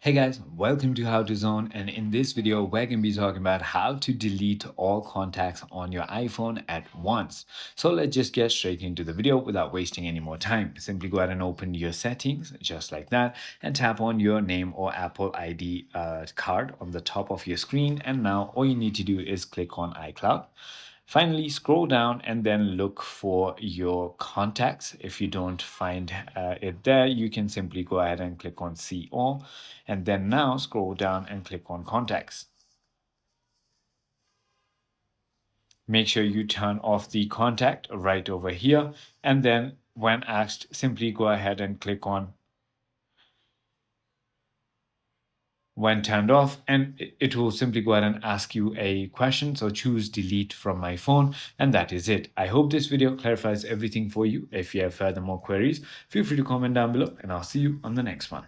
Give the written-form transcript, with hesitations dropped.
Hey guys, welcome to How to Zone, and in this video we're going to be talking about how to delete all contacts on your iPhone at once. So let's just get straight into the video without wasting any more time. Simply go ahead and open your settings just like that and tap on your name or Apple ID card on the top of your screen, and now all you need to do is click on iCloud. Finally, scroll down and then look for your contacts. If you don't find it there, you can simply go ahead and click on See All, and then now scroll down and click on Contacts. Make sure you turn off the contact right over here, and then when asked, simply go ahead and click on when turned off, and it will simply go ahead and ask you a question. So choose delete from my phone, and that is it. I hope this video clarifies everything for you. If you have further more queries, feel free to comment down below, and I'll see you on the next one.